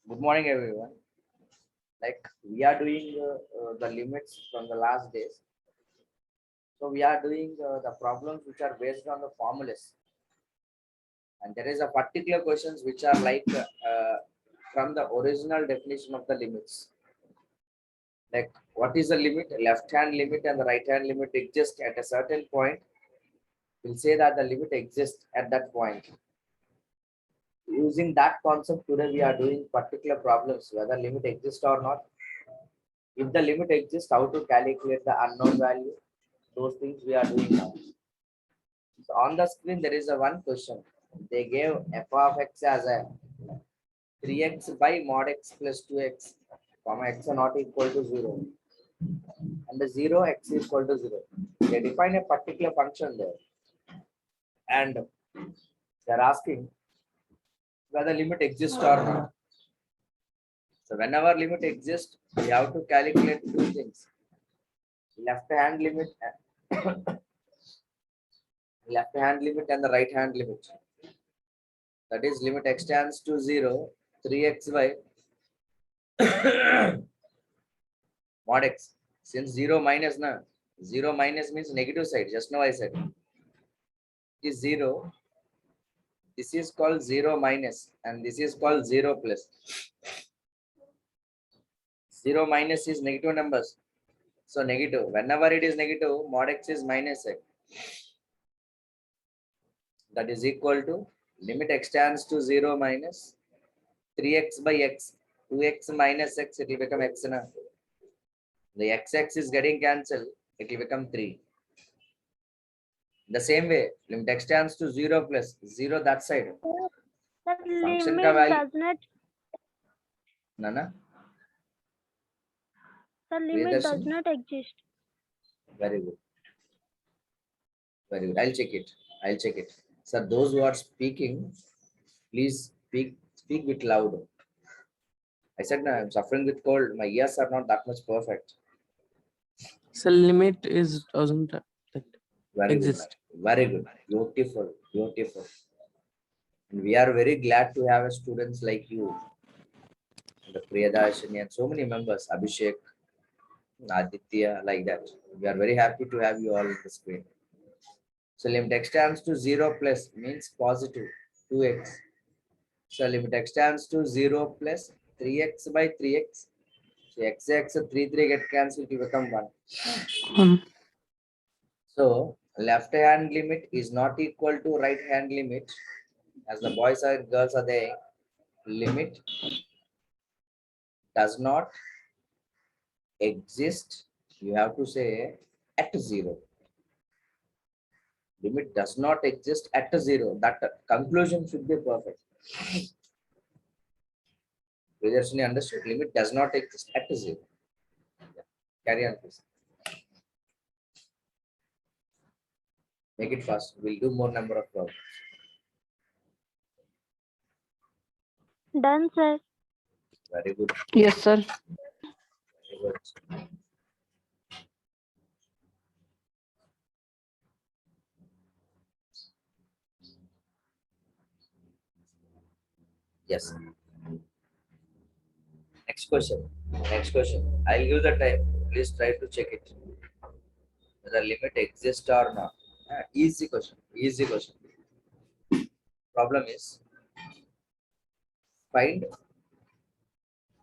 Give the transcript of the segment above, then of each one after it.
Good morning, everyone. Like we are doing the limits from the last days. So we are doing the problems which are based on the formulas, and there is a particular questions which are like from the original definition of the limits. Like what is the limit? Left hand limit and the right hand limit exist at a certain point. We'll say that the limit exists at that point. Using that concept today, we are doing particular problems whether limit exists or not. If the limit exists, how to calculate the unknown value? Those things we are doing now. So on the screen, there is a one question. They gave f of x as a 3x by mod x plus 2x, comma x are not equal to 0. And the 0 x is equal to 0. They define a particular function there. And they're asking whether limit exists or not. So whenever limit exists, we have to calculate two things. Left hand limit and the right hand limit. That is limit x tends to 0, 3x by mod x. Since 0 minus na, 0 minus means negative side. Just now I said it is 0. This is called 0 minus and this is called 0 plus. 0 minus is negative numbers. So negative. Whenever it is negative, mod x is minus x. That is equal to limit x tends to 0 minus 3x by x. 2x minus x, it will become x. Na. The x is getting cancelled, it will become 3. The same way, limit x tends to 0 plus 0 that side. That Function limit ka value. does not. Nana? The limit does Priyadarshini? not exist. Very good. Very good. I'll check it. Sir, those who are speaking, please speak with loud. I said, no, I'm suffering with cold. My ears are not that much perfect. So limit is doesn't Very exist. good. Very good. Beautiful. And we are very glad to have students like you, the Priyadarshini, and so many members, Abhishek, Aditya, like that. We are very happy to have you all in the screen. So limit x tends to 0 plus means positive 2x. So limit x tends to 0 plus 3x by 3x. So x 3 get cancelled to become 1. So left hand limit is not equal to right hand limit. As the boys and girls are there, limit does not exist. You have to say at 0. Limit does not exist at 0. That conclusion should be perfect. Previously understood. Limit does not exist at 0. Yeah. Carry on, please. Make it fast. We'll do more number of problems. Done, sir. Very good. Yes, sir. Very good. Yes. Next question. I'll give the time. Please try to check it. Whether limit exists or not. Easy question. Problem is find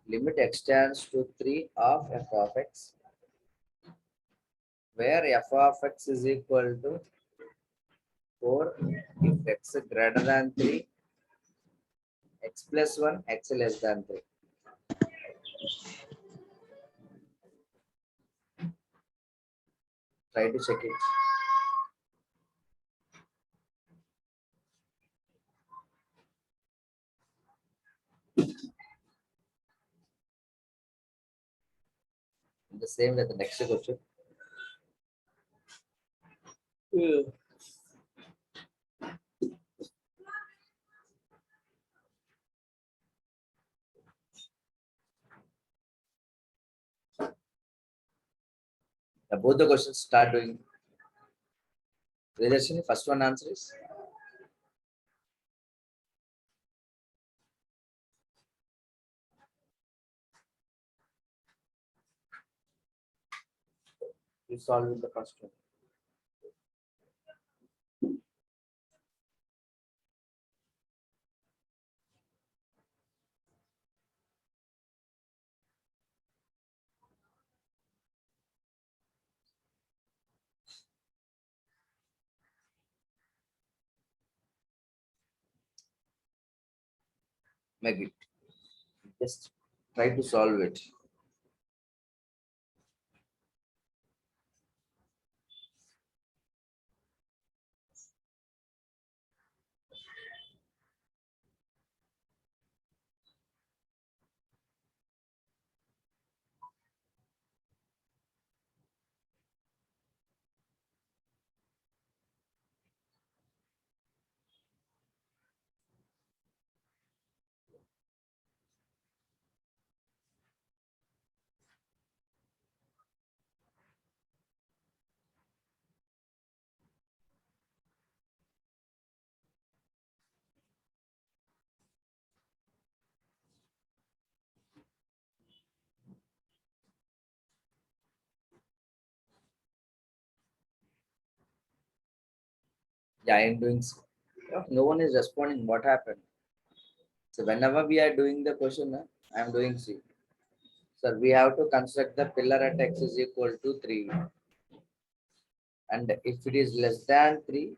limit x tends to 3 of f of x, where f of x is equal to 4 if x greater than 3, x plus 1, x less than 3. Try to check it. The same with the next question. Now both the questions start doing. Priyadarshini, first one answer is to solve the first one. Make it. Just try to solve it. Yeah, I am doing. No one is responding. What happened? So whenever we are doing the question, I am doing C. So we have to construct the pillar at x is equal to 3. And if it is less than 3,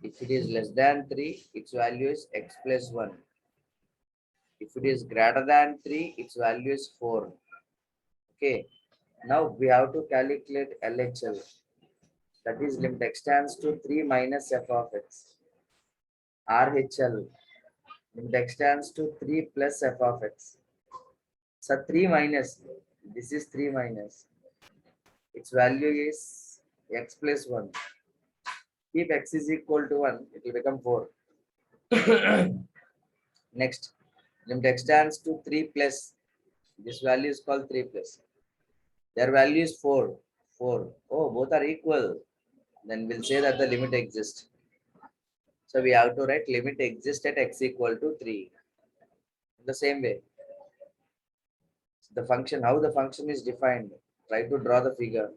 its value is x plus 1. If it is greater than 3, its value is 4. Okay. Now we have to calculate LHL. That is limit x tends to 3 minus f of x. RHL. Limit x tends to 3 plus f of x. So 3 minus. This is 3 minus. Its value is x plus 1. If x is equal to 1, it will become 4. Next, limit x tends to 3 plus. This value is called 3 plus. Their value is 4. 4. Oh, both are equal. Then we'll say that the limit exists. So we have to write limit exists at x equal to 3. In the same way, the function, how the function is defined. Try to draw the figure.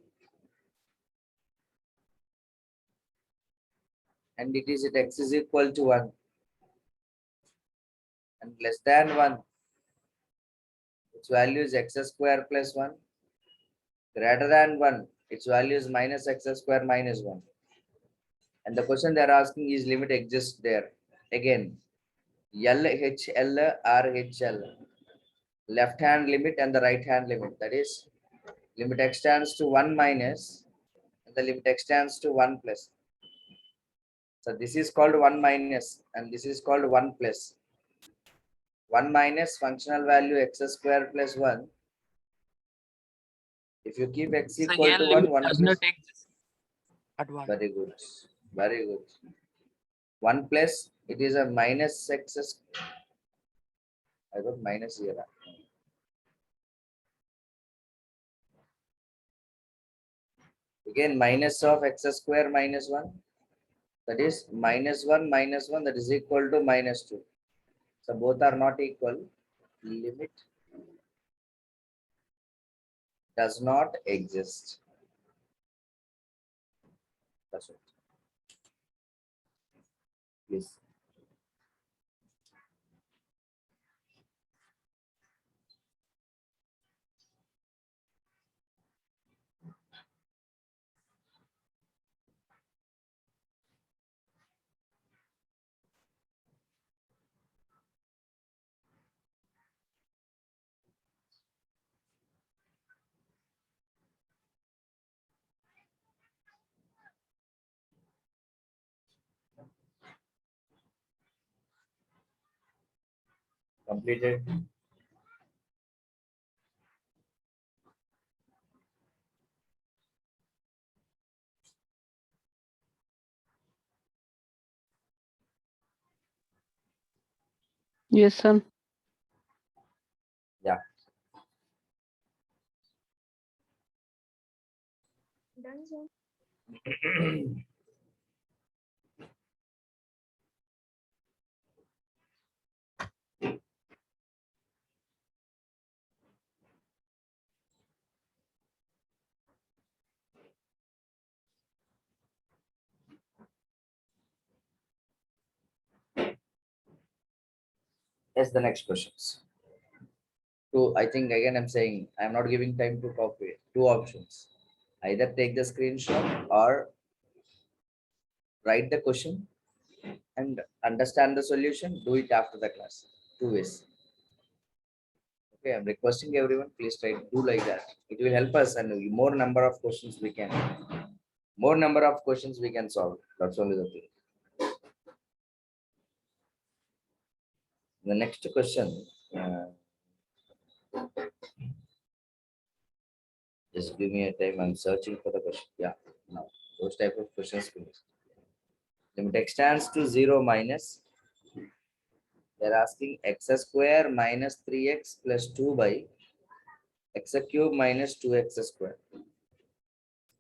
And it is at x is equal to 1. And less than 1. Its value is x square plus 1. Greater than 1. Its value is minus x square minus 1. And the question they are asking is limit exists there. Again, LHL, RHL. Left hand limit and the right hand limit. That is, limit x tends to 1 minus and the limit x tends to 1 plus. So this is called 1 minus and this is called 1 plus. 1 minus functional value x square plus 1. If you keep x So equal here to limit 1, 1 does plus. not exist at 1. Very good. Very good. 1 plus, it is a minus x. I got minus here. Again, minus of x square minus 1. That is minus 1 minus 1, that is equal to minus 2. So both are not equal. Limit does not exist. That's it. Please. Completed. Yes, sir. Yeah. Done, sir. Yes, the next questions. Two, I think again I'm saying I'm not giving time to copy. Two options. Either take the screenshot or write the question and understand the solution. Do it after the class. Two ways. Okay, I'm requesting everyone, please try to do like that. It will help us and more number of questions we can, more number of questions we can solve. That's only the thing. The next question, just give me a time. I'm searching for the question. Yeah, now those type of questions. Please. Limit x tends to 0 minus. They're asking x square minus 3x plus 2 by x cube minus 2x square.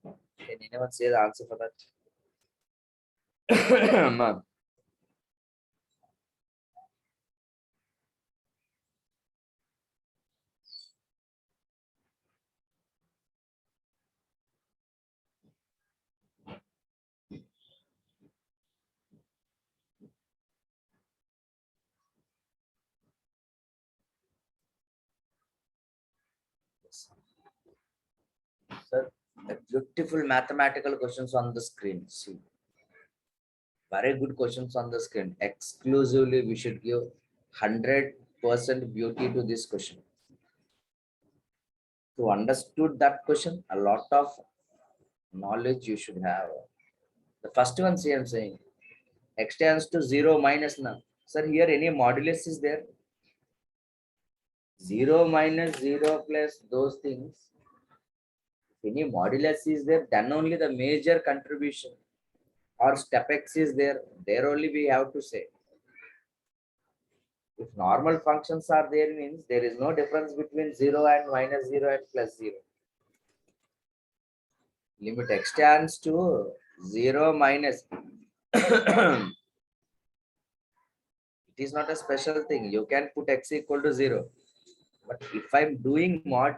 Can anyone say the answer for that? Ma'am. Sir, the beautiful mathematical questions on the screen. See, very good questions on the screen. Exclusively, we should give 100% beauty to this question. To understood that question, a lot of knowledge you should have. The first one, see, I'm saying x tends to 0 minus now. Sir, here any modulus is there? 0 minus 0 plus those things. If any modulus is there, then only the major contribution or step x is there. There only we have to say. If normal functions are there, means there is no difference between 0 and minus 0 and plus 0. Limit x tends to 0 minus. It is not a special thing. You can put x equal to 0. But if I'm doing mod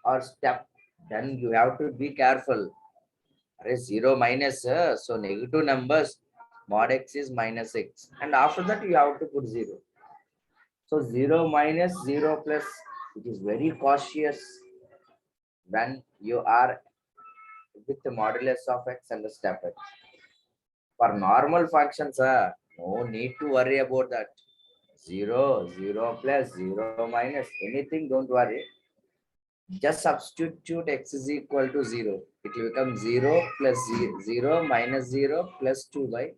or step, then you have to be careful. 0 minus, so negative numbers, mod x is minus x. And after that, you have to put 0. So 0 minus 0 plus, it is very cautious when you are with the modulus of x and the step x. For normal functions, no need to worry about that. 0, 0 plus, 0 minus, anything, don't worry. Just substitute x is equal to 0. It will become 0 plus 0 minus 0 plus 2 by,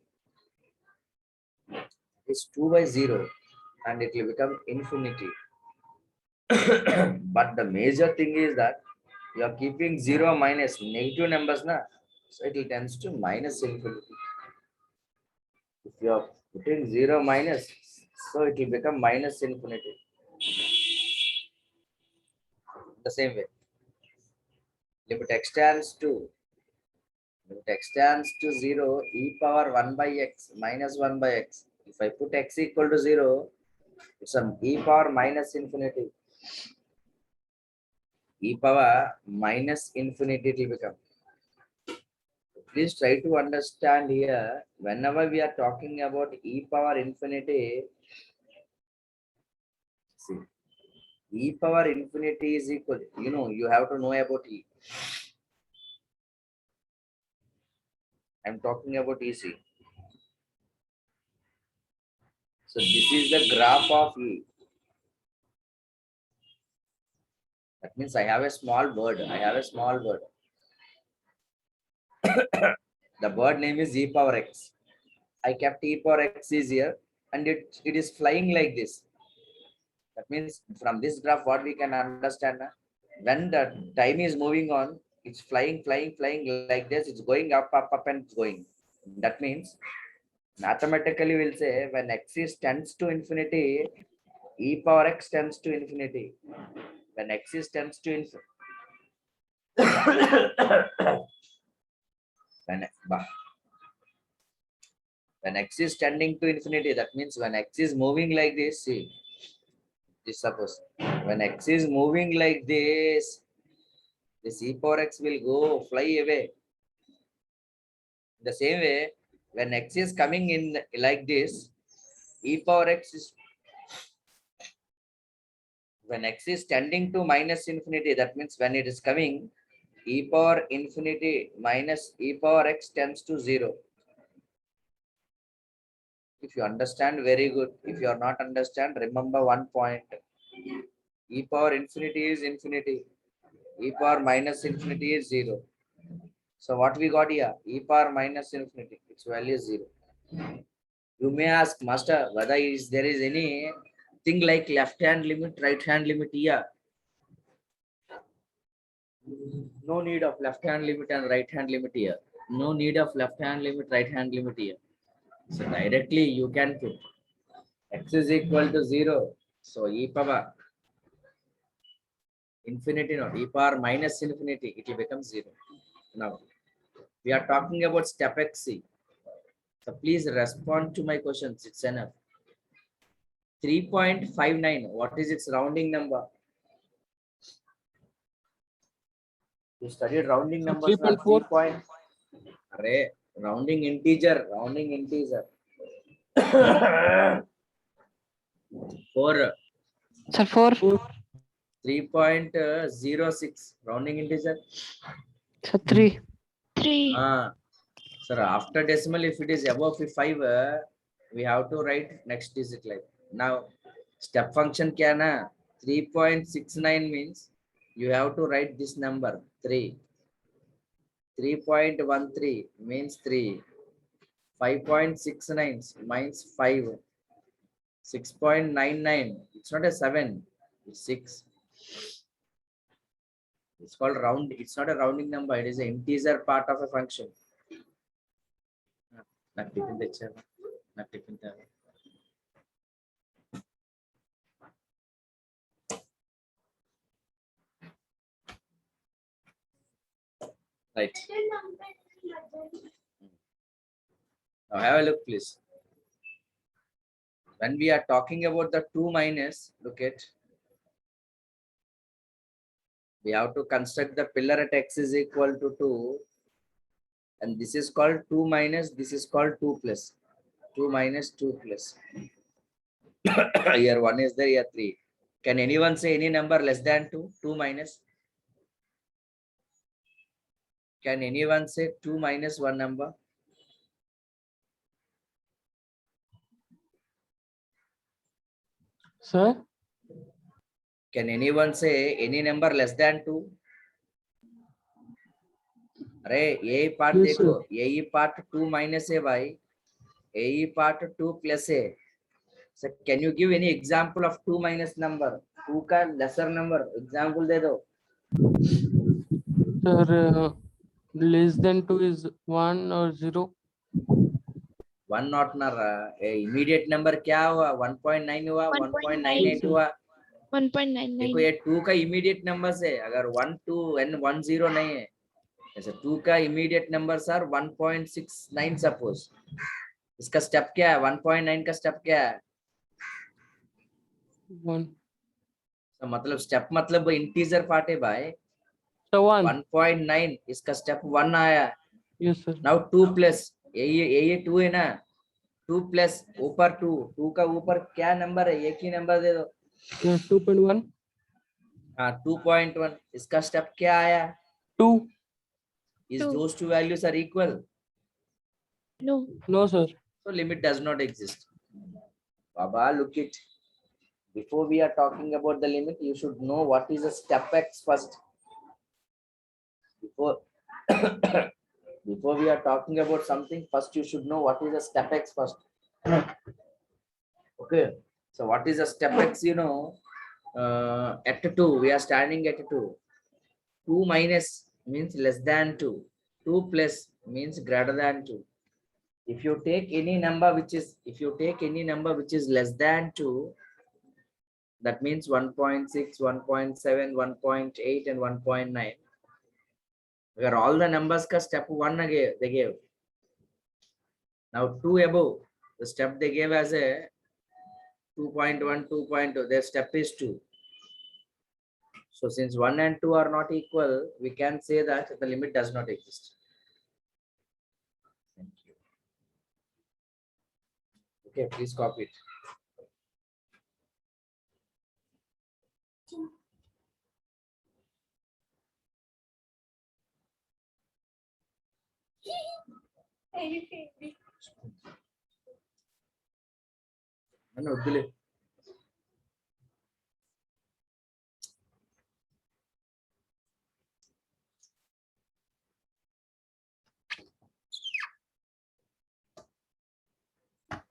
it's 2 by 0 and it will become infinity. But the major thing is that you are keeping 0 minus negative numbers, na? So it will tends to minus infinity. If you are putting 0 minus, so it will become minus infinity. The same way. Limit x tends to 0 e power 1 by x minus 1 by x. If I put x equal to 0, it's an e power minus infinity. E power minus infinity it will become. Please try to understand here, whenever we are talking about e power infinity, see, e power infinity is equal, you have to know about e. I'm talking about EC. So this is the graph of E. That means I have a small bird. The bird name is e power x. I kept e power x is here and it is flying like this. That means from this graph, what we can understand, when the time is moving on, it's flying like this. It's going up, and it's going. That means mathematically we'll say when x is tends to infinity, e power x tends to infinity. When x is tends to infinity, when x is tending to infinity, that means when x is moving like this, see, just suppose when x is moving like this e power x will go fly away. The same way, when x is coming in like this, e power x is when x is tending to minus infinity, that means when it is coming, e power infinity minus e power x tends to 0. If you understand, very good. If you are not understand, remember one point. E power infinity is infinity. E power minus infinity is 0. So what we got here? E power minus infinity. Its value is 0. You may ask, Master, whether there is any thing like left hand limit, right hand limit here. No need of left hand limit and right hand limit here. No need of left hand limit, right hand limit here. So directly you can put x is equal to 0. So e power infinity, not e power minus infinity, it will become 0. Now we are talking about step xc. So please respond to my questions. It's enough. 3.59. What is its rounding number? You studied rounding numbers. 3.4. 3 point. Array, rounding integer. Rounding integer. 4. Sir, 4. 3.06. Rounding integer. Sir, 3. 3. Sir, after decimal, if it is above 5, we have to write next digit like. Now, step function kya na? 3.69 means you have to write this number 3. 3.13 means 3. 5.69 means 5. 6.99. It's not a 7. It's 6. It's called round. It's not a rounding number. It is an integer part of a function. నాకు tiffin తెచ్చాను నాకు tiffin తేవాలి right. Now have a look, please. When we are talking about the 2 minus, look at, we have to construct the pillar at x is equal to 2, and this is called 2 minus, this is called 2 plus. 2 minus 2 plus. Here 1 is there, here 3. Can anyone say any number less than 2? 2 minus. Can anyone say 2 minus one number? Sir, Can anyone say any number less than 2? अरे यही part Yes, देखो, यही part 2 minus है भाई, यही part 2 plus है. So can you give any example of 2 minus number? 2 का lesser number example दे दो. sir, less than 2 is 1 or 0. 1 not ना रहा. Immediate number क्या हुआ? 1.9 हुआ, 1.98 हुआ. 1.99. देखो ये 2 का immediate numbers है. अगर 1 2 and 1 0 नहीं है, ऐसे 2 का immediate numbers are 1.69 suppose. इसका स्टेप क्या है? 1.9 का स्टेप क्या है? 1. तो मतलब स्टेप मतलब इंटीजर पार्ट है भाई. So 1. 1.9 इसका स्टेप 1 आया. Yes, sir. नाउ 2 प्लस ये 2 है ना, 2 प्लस ऊपर 2, 2 का ऊपर क्या नंबर है? एक ही नंबर दे दो. Yeah, 2.1. हाँ 2.1. इसका स्टेप क्या आया? 2. Is 2. those two values are equal? No. No, sir. So limit does not exist. Baba, look it. Before we are talking about the limit, you should know what is a step x first. Before before we are talking about something, first you should know what is a step x first. Okay. So what is a step x? You know, at 2, we are standing at 2. 2 minus means less than 2. 2 plus means greater than 2. If you take any number which is less than 2, that means 1.6, 1.7, 1.8 and 1.9. Where all the numbers ka step 1 they gave. Now 2 above, the step they gave as a 2.1, 2.2, their step is 2. So since 1 and 2 are not equal, we can say that the limit does not exist. Thank you. Okay, please copy it. నన్ను వద్దులే.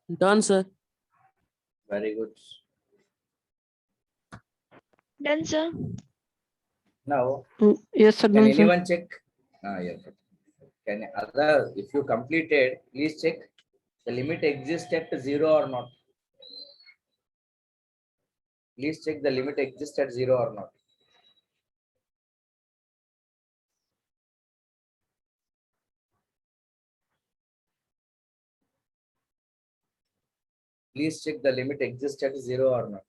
Done, sir. Very good. Done, sir. Now, Yes, sir. can Done, sir. anyone check? Yes. Can other, if you completed, please check the limit exists at 0 or not. Please check the limit exists at 0 or not. Please check the limit exists at 0 or not.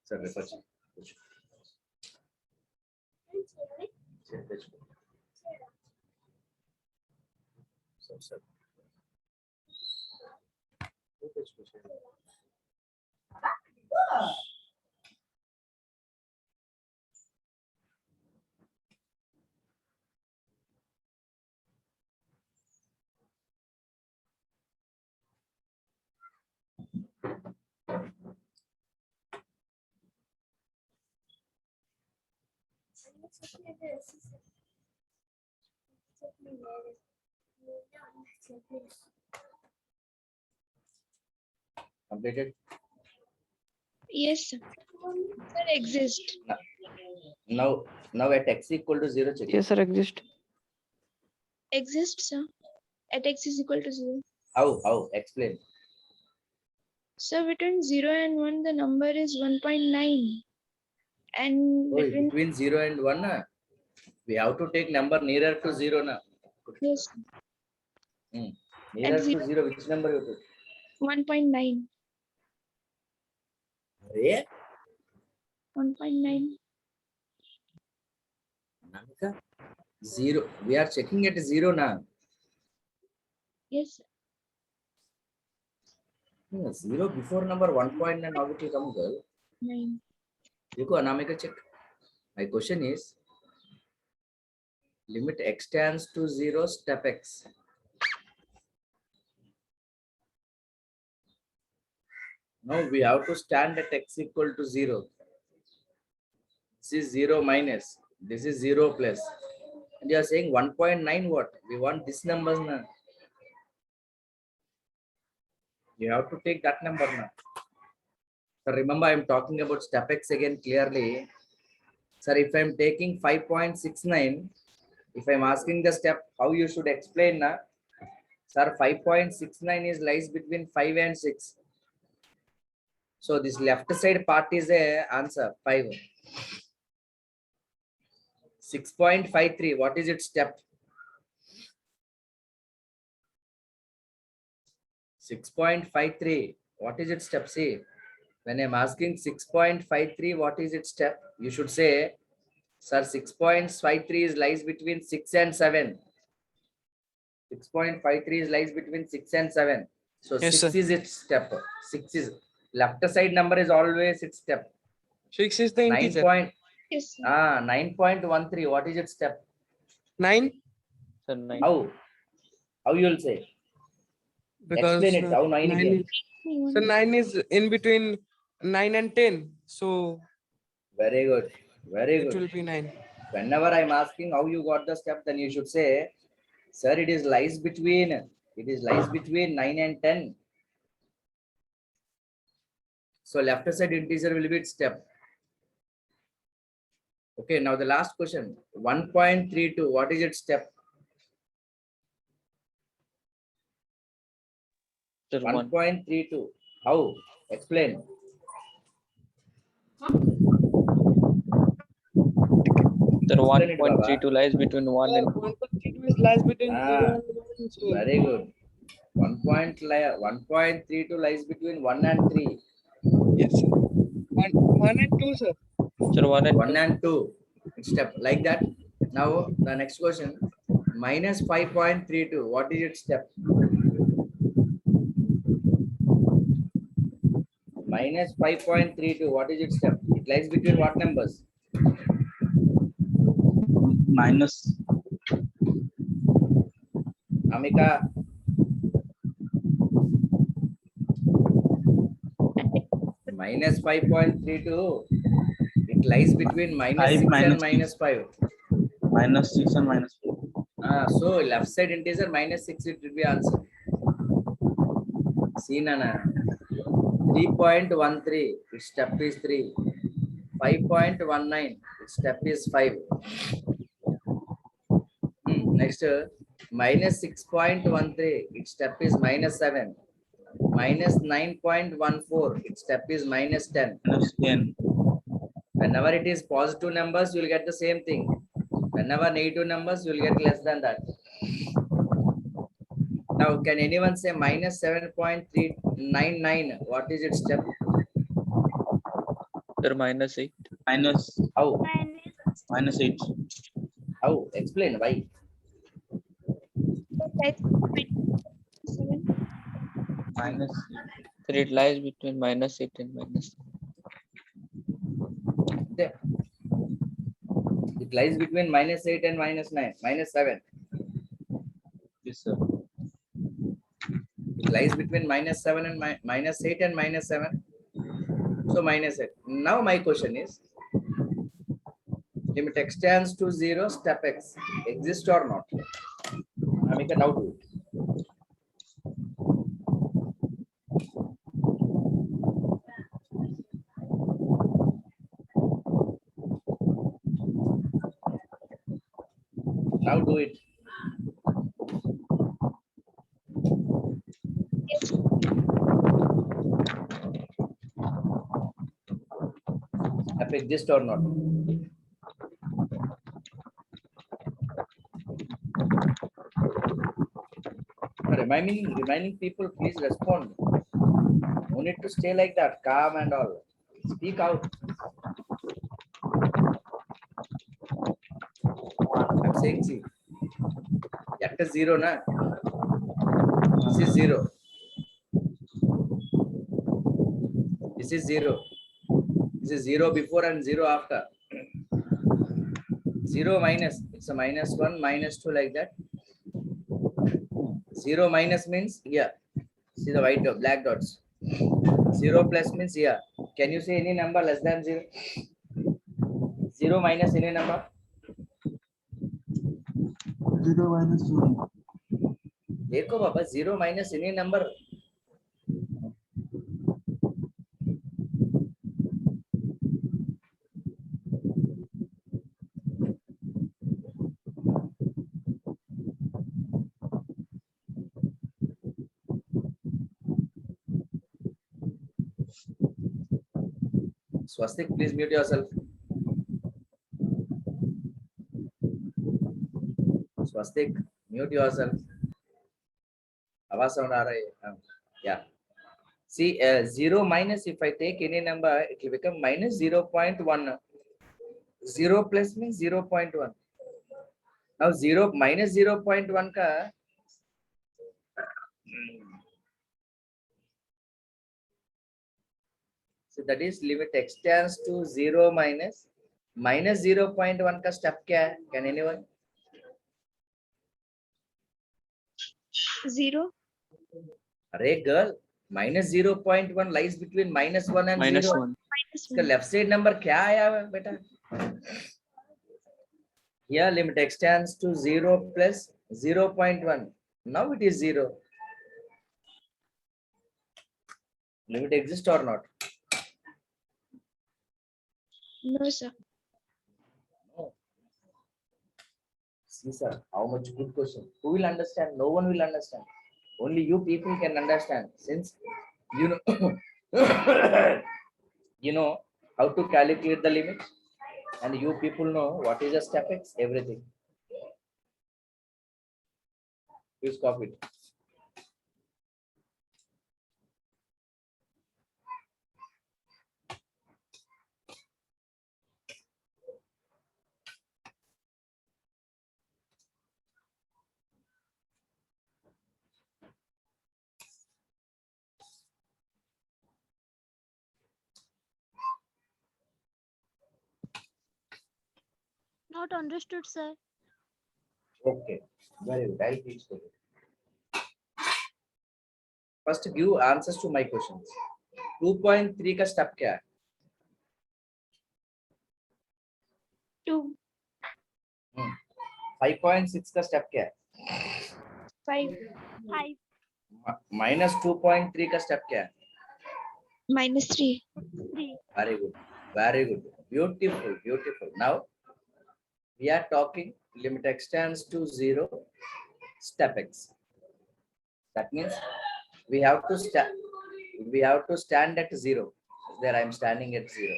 Sir, refer check. Sir. Completed? Yes, sir. Sir, exist. Now at x equal to 0, check. Yes, sir. Exist. Exist, sir. At x is equal to 0. How? Explain. So between 0 and 1, the number is 1.9. And Oh, between, between 0 and 1, we have to take number nearer to 0. yes, Nearer to zero. 0, which number you took? 1.9. Arey, 1.9. Namika, 0. We are checking at 0 now. Yes, sir. 0 before number 1.9, how it will come, girl? 9. Dekho, Anamika, check. My question is, limit x tends to 0, step x. Now we have to stand at x equal to 0. This is 0 minus. This is 0 plus. And you are saying 1.9 what? We want this numbers now. You have to take that number now. So remember, I am talking about step x again clearly. Sir, if I am taking 5.69, if I am asking the step, how you should explain now? Sir, 5.69 is lies between 5 and 6. So this left side part is a answer, 5. 6.53, what is its step? 6.53, what is its step? See, when I'm asking 6.53, what is its step? You should say, sir, 6.53 is lies between 6 and 7. 6.53 is lies between 6 and 7. So Yes, 6 sir. is its step. 6 is left side number is always its step. 6 is the 9 integer. point, Yes, sir. 9.13, what is its step? 9. Sir, 9. How you will say? Because Explain it, how 9 9 is. is, so 9 is in between 9 and 10. So Very good. Very it good. will be 9. Whenever I'm asking how you got the step, then you should say, sir, it is lies between 9 and 10. So left side integer will be its step. Okay, now the last question. 1.32, what is its step? Sir, 1. 1.32. How? Explain. Sir, Explain it, Baba. 1.32 lies between 1 and 1.32 is lies between 0 and 1. So Very good. 1.32 lies between 1 and 3. yes, sir. 1 and 2, sir. Sir, 1 and 1 2. and 2. Step like that. Now the next question. Minus 5.32. What is its step? Minus 5.32. What is its step? It lies between what numbers? minus Amika, minus 5.32. It lies between minus 5 6 and minus minus 5. minus 6 and minus 4. So left side integer minus 6 it will be answer. See Nana. 3.13. Its step is 3. 5.19. Its step is 5. Next, minus 6.13. Its step is minus 7. Minus 9.14. Its step is minus 10. Minus 10. Whenever it is positive numbers, you will get the same thing. Whenever negative numbers, you will get less than that. Now, can anyone say minus 7.399? What is its step? Sir, minus 8. Minus How? minus 8. How? Explain why. Minus Sir, it lies between minus 8 and minus. There. It lies between minus 8 and minus 9, minus 7. yes, sir. It lies between minus 7 and minus 8 and minus 7. So minus 8. Now my question is, limit x tends to 0, step x exist or not? Amika, now do it. Now do it. Step exist or not? Reminding people, please respond. No need to stay like that, calm and all. Speak out. I'm saying, see, at a 0, na? This is 0. This is 0. This is 0 before and 0 after. 0 minus, it's a minus 1, minus 2 like that. 0 minus means here. See the white dot, black dots. 0 plus means here. Can you say any number less than 0? 0 minus any number? 0 minus 1. देखो बाबा 0 minus any number. Swastik, please mute yourself. Swastik, mute yourself. आवाज sound आ रहा है. Yeah. See, 0 minus, if I take any number, it will become minus 0.1. 0 plus means 0.1. Now 0 minus 0.1 ka. So that is limit x tends to 0 minus 0.1 का step क्या है? Can anyone? 0. अरे girl, minus 0.1 lies between minus 1 and Minus 0. 1. इसका left side number क्या आया बेटा? Here limit x tends to 0 plus 0.1. Now it is 0. Limit exist or not? No, sir. No. See, sir, how much good question. Who will understand? No one will understand. Only you people can understand. Since you know, you know how to calculate the limit, and you people know what is a step x, everything. Please copy it. Not understood, sir. Okay, very good. I'll teach you. First, give answers to my questions. 2.3 का step क्या है? 2, 5.6 का step क्या है? 5, 5, Minus 2.3 का step क्या है? -3. 3. Very good. Very good. Beautiful. Beautiful. Now we are talking limit extends to 0 step x. That means we have to stand at 0. There I am standing at 0.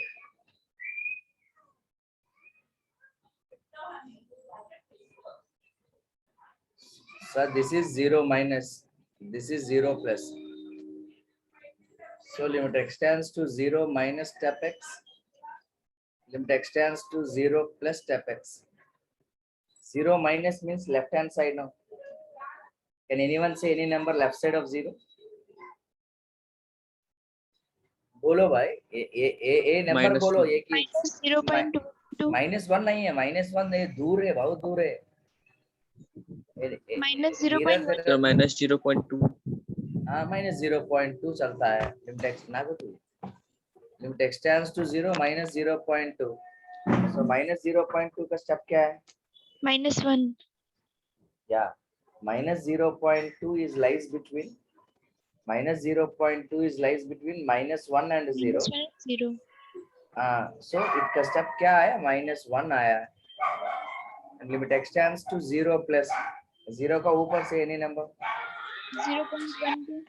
So this is 0 minus, this is 0 plus. So limit extends to 0 minus step x. Limit extends to 0 plus step x. 0 minus means left hand side now. Can anyone say any number left side of 0? बोलो भाई ए number Minus बोलो one. ये की -0.2, -1 नहीं है, -1 नहीं, दूर है, बहुत दूर है। -0.1. Sir, minus 0.2. हाँ -0.2 चलता है। Limit extends to 0 -0.2। सो -0.2 का स्टेप क्या है? -1. या -0.2 is lies between -0.2 is lies between -1 and 0. -1, 0. So इसका स्टेप क्या आया? -1 आया। लिमिट एक्सटेंड्स टू 0 प्लस 0 का ऊपर से any number 0.12.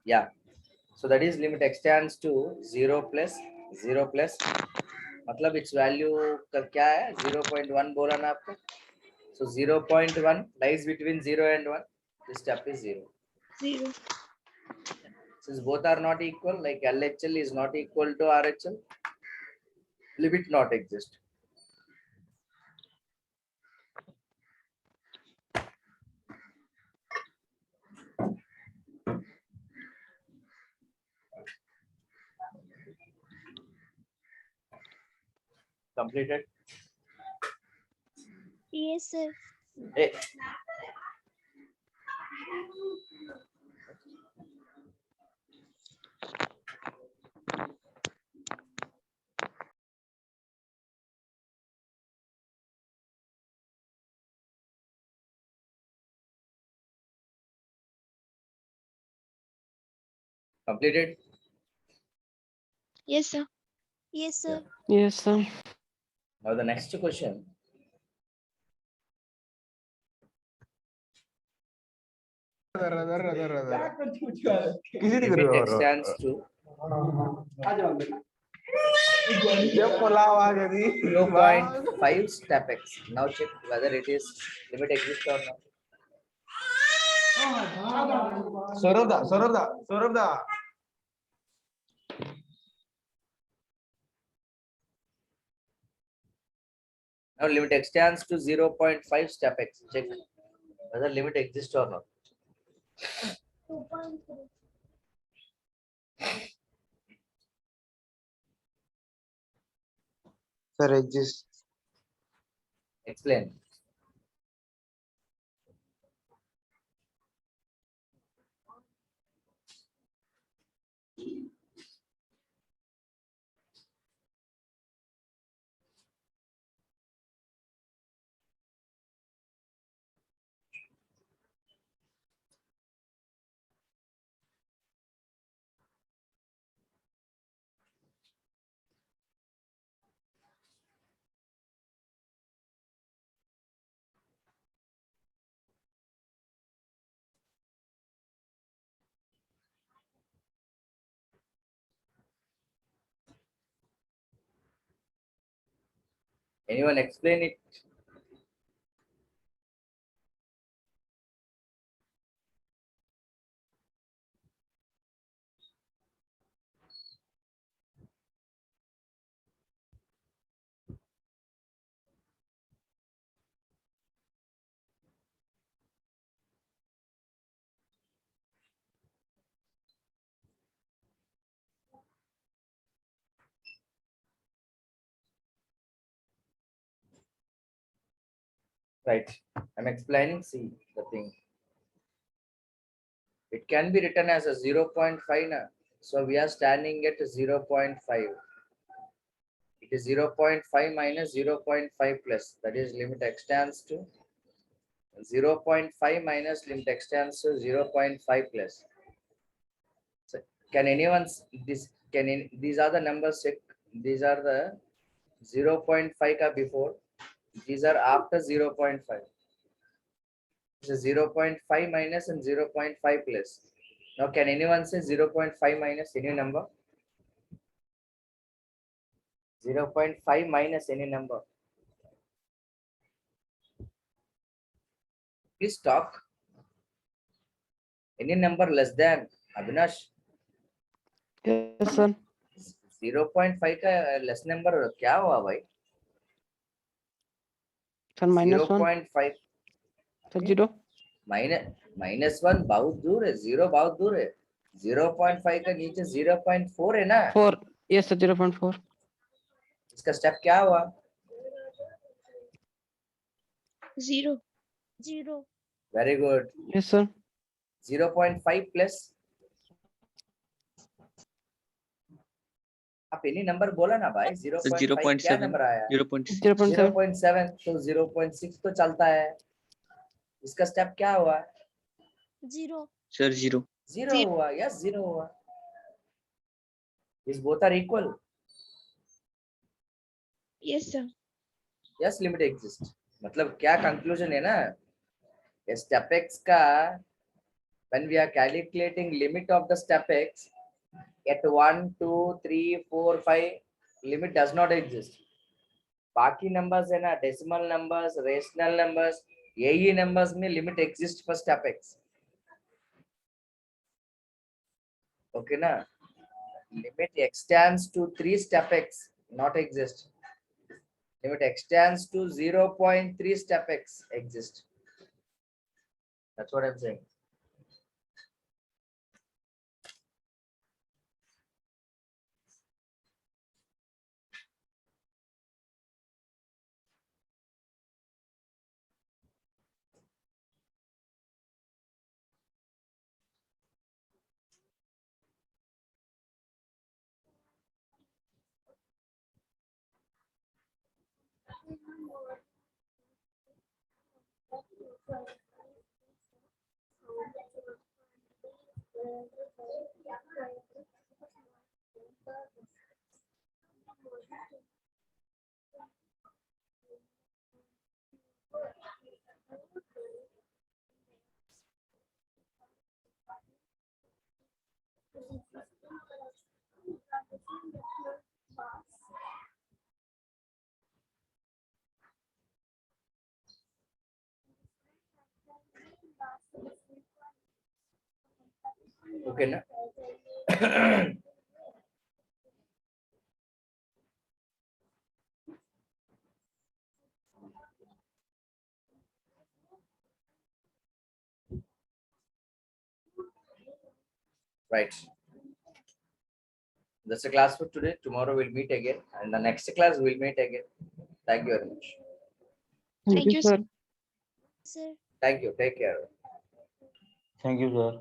Yeah, so that is limit extends to 0 plus मतलब its value का क्या है? 0.1 बोला ना आपको? So 0.1 lies between 0 and 1. This step is 0. 0. Since both are not equal, like LHL is not equal to RHL, limit not exist. Completed? Yes, sir. Hey. Completed? Yes, sir. Yes, sir. Yes, sir. Now the next question. Limit extends to 2.5 step x. Now check whether it is limit exists or not. Saurabh. Now limit extends to 0.5 step x. Check whether limit exists or not. 2.3. Sir, exist. Explain. Anyone explain it? Right. I'm explaining. See the thing. It can be written as a 0.5 na. So we are standing at 0.5. It is 0.5 minus 0.5 plus. That is limit extends to 0.5 minus limit extends to 0.5 plus. So can anyone this these are the numbers check. These are the 0.5 ka before. These are after 0.5. It's a 0.5 minus and 0.5 plus. Now can anyone say 0.5 minus any number? 0.5 minus any number. Please talk. Any number less than Avinash. Yes, sir. 0.5 का less number क्या हुआ भाई? Sir, minus 1. 0.5 Sir, 0. -1 बहुत दूर है, 0 बहुत दूर है. 0.5 का नीचे 0.4 है ना? 4. Yes, sir. 0.4. इसका स्टेप क्या हुआ? 0. 0. Very good. Yes, sir. 0.5 plus आप एनी नंबर बोला ना भाई. 0.5 क्या 0.7. नंबर आया? 0.6. 0.7. 0.7 तो 0.6 तो चलता है. इसका स्टेप क्या हुआ? 0. Sir, 0. 0 हुआ. यस 0 हुआ. Is both are equal? Yes, sir. Yes, limit exist. मतलब क्या कंक्लूजन है ना? स्टेप x का when we are calculating limit of the step x at 1 2 3 4 5 limit does not exist. बाकी numbers है ना, decimal numbers, rational numbers, यही numbers में limit exist for step x. Okay ना? Limit extends to 3 step x not exist. Limit extends to 0.3 step x exist. That's what I'm saying. Okay ना? Right. That's the class for today. Tomorrow we'll meet again, and the next class we'll meet again. Thank you very much. Thank you, sir. Sir. Thank you. Take care. Thank you, sir.